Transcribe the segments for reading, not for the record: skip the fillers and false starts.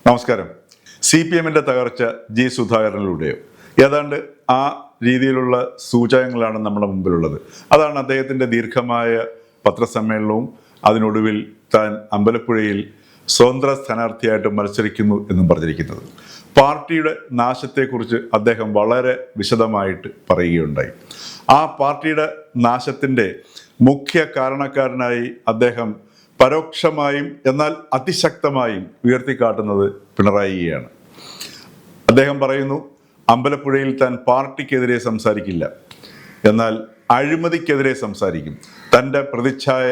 നമസ്കാരം. CPM-ന്റെ തകർച്ച ജി സുധാകരനിലൂടെയോ ഏതാണ്ട് ആ രീതിയിലുള്ള സൂചകങ്ങളാണ് നമ്മുടെ മുമ്പിലുള്ളത്. അതാണ് അദ്ദേഹത്തിൻ്റെ ദീർഘമായ പത്രസമ്മേളനവും അതിനൊടുവിൽ താൻ അമ്പലപ്പുഴയിൽ സ്വതന്ത്ര സ്ഥാനാർത്ഥിയായിട്ട് മത്സരിക്കുന്നു എന്നും പറഞ്ഞിരിക്കുന്നത്. പാർട്ടിയുടെ നാശത്തെക്കുറിച്ച് അദ്ദേഹം വളരെ വിശദമായിട്ട് പറയുകയുണ്ടായി. ആ പാർട്ടിയുടെ നാശത്തിൻ്റെ മുഖ്യ കാരണക്കാരനായി അദ്ദേഹം പരോക്ഷമായും എന്നാൽ അതിശക്തമായും ഉയർത്തിക്കാട്ടുന്നത് പിണറായിയാണ്. അദ്ദേഹം പറയുന്നു, അമ്പലപ്പുഴയിൽ താൻ പാർട്ടിക്കെതിരെ സംസാരിക്കില്ല, എന്നാൽ അഴിമതിക്കെതിരെ സംസാരിക്കും. തൻ്റെ പ്രതിച്ഛായ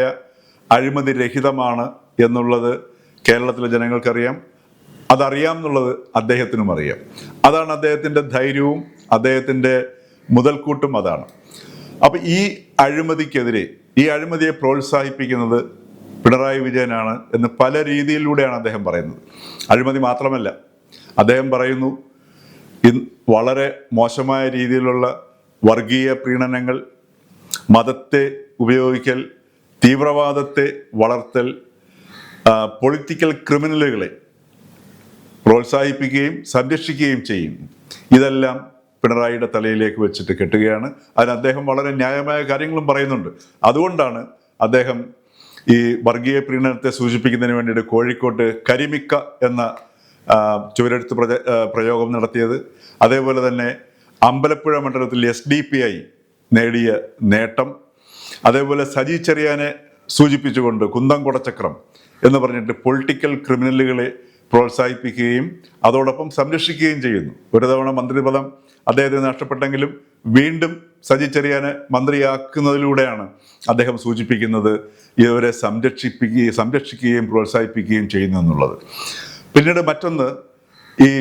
അഴിമതി രഹിതമാണ് എന്നുള്ളത് കേരളത്തിലെ ജനങ്ങൾക്കറിയാം. അതറിയാം എന്നുള്ളത് അദ്ദേഹത്തിനും അറിയാം. അതാണ് അദ്ദേഹത്തിൻ്റെ ധൈര്യവും അദ്ദേഹത്തിൻ്റെ മുതൽക്കൂട്ടും അതാണ്. അപ്പം ഈ അഴിമതിക്കെതിരെ, ഈ അഴിമതിയെ പ്രോത്സാഹിപ്പിക്കുന്നത് പിണറായി വിജയനാണ് എന്ന് പല രീതിയിലൂടെയാണ് അദ്ദേഹം പറയുന്നത്. അഴിമതി മാത്രമല്ല, അദ്ദേഹം പറയുന്നു വളരെ മോശമായ രീതിയിലുള്ള വർഗീയ പ്രീണനങ്ങൾ, മതത്തെ ഉപയോഗിക്കൽ, തീവ്രവാദത്തെ വളർത്തൽ, പൊളിറ്റിക്കൽ ക്രിമിനലുകളെ പ്രോത്സാഹിപ്പിക്കുകയും സംരക്ഷിക്കുകയും ചെയ്യും. ഇതെല്ലാം പിണറായിയുടെ തലയിലേക്ക് വെച്ചിട്ട് കെട്ടുകയാണ്. അതിന് അദ്ദേഹം വളരെ ന്യായമായ കാര്യങ്ങളും പറയുന്നുണ്ട്. അതുകൊണ്ടാണ് അദ്ദേഹം ഈ വർഗീയ പ്രീണനത്തെ സൂചിപ്പിക്കുന്നതിന് വേണ്ടിയിട്ട് കോഴിക്കോട്ട് കരിമിക്ക എന്ന ചുവരെഴുത്ത് പ്രയോഗം നടത്തിയത്. അതേപോലെ തന്നെ അമ്പലപ്പുഴ മണ്ഡലത്തിൽ SDPI നേടിയ നേട്ടം, അതേപോലെ സജി ചെറിയാനെ സൂചിപ്പിച്ചുകൊണ്ട് കുന്തം കുടച്ചക്രം എന്ന് പറഞ്ഞിട്ട് പൊളിറ്റിക്കൽ ക്രിമിനലുകളെ പ്രോത്സാഹിപ്പിക്കുകയും അതോടൊപ്പം സംരക്ഷിക്കുകയും ചെയ്യുന്നു. ഒരു തവണ മന്ത്രിപദം അദ്ദേഹത്തിന് നഷ്ടപ്പെട്ടെങ്കിലും വീണ്ടും സജി ചെറിയാനെ മന്ത്രിയാക്കുന്നതിലൂടെയാണ് അദ്ദേഹം സൂചിപ്പിക്കുന്നത് ഇവരെ സംരക്ഷിക്കുകയും പ്രോത്സാഹിപ്പിക്കുകയും ചെയ്യുന്നു എന്നുള്ളത്. പിന്നീട് മറ്റൊന്ന് ഈ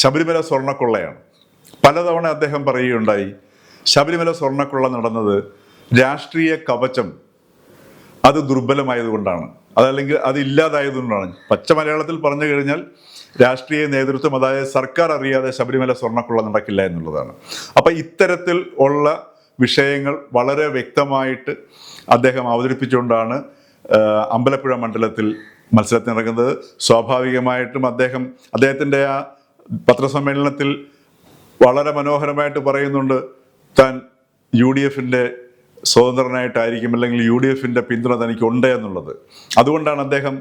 ശബരിമല സ്വർണ്ണക്കൊള്ളയാണ്. പലതവണ അദ്ദേഹം പറയുകയുണ്ടായി, ശബരിമല സ്വർണ്ണക്കൊള്ള നടന്നത് രാഷ്ട്രീയ കവചം അത് ദുർബലമായതുകൊണ്ടാണ്, അതല്ലെങ്കിൽ അത് ഇല്ലാതായതുകൊണ്ടാണ്. പച്ച മലയാളത്തിൽ പറഞ്ഞു കഴിഞ്ഞാൽ രാഷ്ട്രീയ നേതൃത്വം, അതായത് സർക്കാർ അറിയാതെ ശബരിമല സ്വർണ്ണക്കൊള്ള നടക്കില്ല എന്നുള്ളതാണ്. അപ്പം ഇത്തരത്തിൽ ഉള്ള വിഷയങ്ങൾ വളരെ വ്യക്തമായിട്ട് അദ്ദേഹം അവതരിപ്പിച്ചുകൊണ്ടാണ് അമ്പലപ്പുഴ മണ്ഡലത്തിൽ മത്സരത്തിനിറങ്ങുന്നത്. സ്വാഭാവികമായിട്ടും അദ്ദേഹത്തിൻ്റെ ആ പത്രസമ്മേളനത്തിൽ വളരെ മനോഹരമായിട്ട് പറയുന്നുണ്ട്, താൻ UDF-ന്റെ സ്വതന്ത്രനായിട്ടായിരിക്കും, അല്ലെങ്കിൽ UDF-ന്റെ പിന്തുണ തനിക്കുണ്ട് എന്നുള്ളത്. അതുകൊണ്ടാണ് അദ്ദേഹം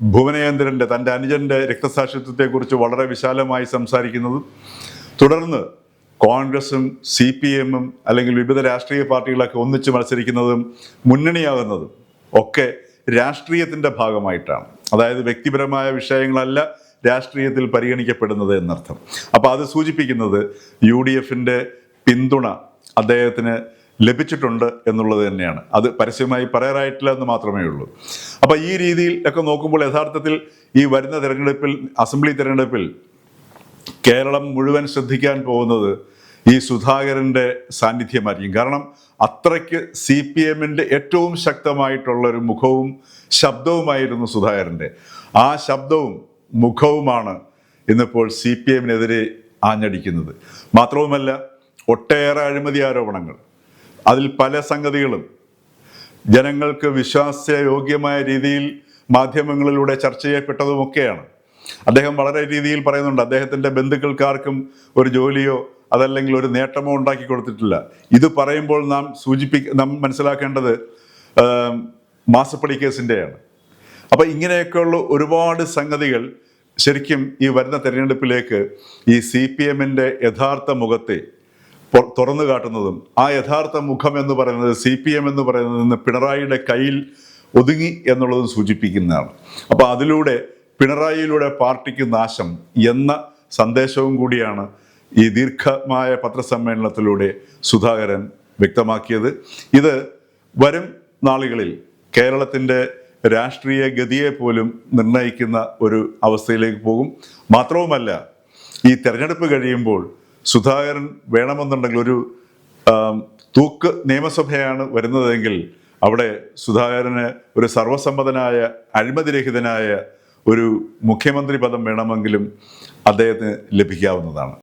ഭുവനേന്ദ്രൻ്റെ, തൻ്റെ അനുജൻ്റെ രക്തസാക്ഷിത്വത്തെക്കുറിച്ച് വളരെ വിശാലമായി സംസാരിക്കുന്നതും തുടർന്ന് കോൺഗ്രസും CPM-ഉം അല്ലെങ്കിൽ വിവിധ രാഷ്ട്രീയ പാർട്ടികളൊക്കെ ഒന്നിച്ച് മത്സരിക്കുന്നതും മുന്നണിയാകുന്നതും ഒക്കെ രാഷ്ട്രീയത്തിൻ്റെ ഭാഗമായിട്ടാണ്. അതായത് വ്യക്തിപരമായ വിഷയങ്ങളല്ല രാഷ്ട്രീയത്തിൽ പരിഗണിക്കപ്പെടുന്നത് എന്നർത്ഥം. അപ്പോൾ അത് സൂചിപ്പിക്കുന്നത് UDF-ന്റെ പിന്തുണ അദ്ദേഹത്തിന് ലഭിച്ചിട്ടുണ്ട് എന്നുള്ളത് തന്നെയാണ്. അത് പരസ്യമായി പറയാറായിട്ടില്ല എന്ന് മാത്രമേ ഉള്ളൂ. അപ്പം ഈ രീതിയിൽ ഒക്കെ നോക്കുമ്പോൾ യഥാർത്ഥത്തിൽ ഈ വരുന്ന തെരഞ്ഞെടുപ്പിൽ, അസംബ്ലി തെരഞ്ഞെടുപ്പിൽ കേരളം മുഴുവൻ ശ്രദ്ധിക്കാൻ പോകുന്നത് ഈ സുധാകരൻ്റെ സാന്നിധ്യമായിരിക്കും. കാരണം അത്രയ്ക്ക് CPM-ന്റെ ഏറ്റവും ശക്തമായിട്ടുള്ളൊരു മുഖവും ശബ്ദവുമായിരുന്നു സുധാകരൻ്റെ. ആ ശബ്ദവും മുഖവുമാണ് ഇന്നിപ്പോൾ CPM-നെതിരെ ആഞ്ഞടിക്കുന്നത്. മാത്രവുമല്ല, ഒട്ടേറെ അഴിമതി ആരോപണങ്ങൾ, അതിൽ പല സംഗതികളും ജനങ്ങൾക്ക് വിശ്വാസയോഗ്യമായ രീതിയിൽ മാധ്യമങ്ങളിലൂടെ ചർച്ച ചെയ്യപ്പെട്ടതുമൊക്കെയാണ്. അദ്ദേഹം വളരെ രീതിയിൽ പറയുന്നുണ്ട്, അദ്ദേഹത്തിൻ്റെ ബന്ധുക്കൾക്കാർക്കും ഒരു ജോലിയോ അതല്ലെങ്കിൽ ഒരു നേട്ടമോ ഉണ്ടാക്കി കൊടുത്തിട്ടില്ല. ഇത് പറയുമ്പോൾ നാം മനസ്സിലാക്കേണ്ടത് മാസപ്പടി കേസിൻ്റെയാണ്. അപ്പം ഇങ്ങനെയൊക്കെയുള്ള ഒരുപാട് സംഗതികൾ ശരിക്കും ഈ വരുന്ന തെരഞ്ഞെടുപ്പിലേക്ക് ഈ CPM-ന്റെ യഥാർത്ഥ മുഖത്തെ തുറന്നു കാട്ടുന്നതും, ആ യഥാർത്ഥ മുഖം എന്ന് പറയുന്നത് CPM എന്ന് പറയുന്നത് ഇന്ന് പിണറായിയുടെ കയ്യിൽ ഒതുങ്ങി എന്നുള്ളതും സൂചിപ്പിക്കുന്നതാണ്. അപ്പോൾ അതിലൂടെ പിണറായിയിലൂടെ പാർട്ടിക്ക് നാശം എന്ന സന്ദേശവും കൂടിയാണ് ഈ ദീർഘമായ പത്രസമ്മേളനത്തിലൂടെ സുധാകരൻ വ്യക്തമാക്കിയത്. ഇത് വരും നാളുകളിൽ കേരളത്തിൻ്റെ രാഷ്ട്രീയ ഗതിയെ പോലും നിർണ്ണയിക്കുന്ന ഒരു അവസ്ഥയിലേക്ക് പോകും. മാത്രവുമല്ല, ഈ തെരഞ്ഞെടുപ്പ് കഴിയുമ്പോൾ സുധാകരൻ വേണമെന്നുണ്ടെങ്കിൽ ഒരു തൂക്ക് നിയമസഭയാണ് വരുന്നതെങ്കിൽ അവിടെ സുധാകരന് ഒരു സർവസമ്മതനായ അഴിമതിരഹിതനായ ഒരു മുഖ്യമന്ത്രി പദം വേണമെങ്കിലും അദ്ദേഹത്തിന് ലഭിക്കാവുന്നതാണ്.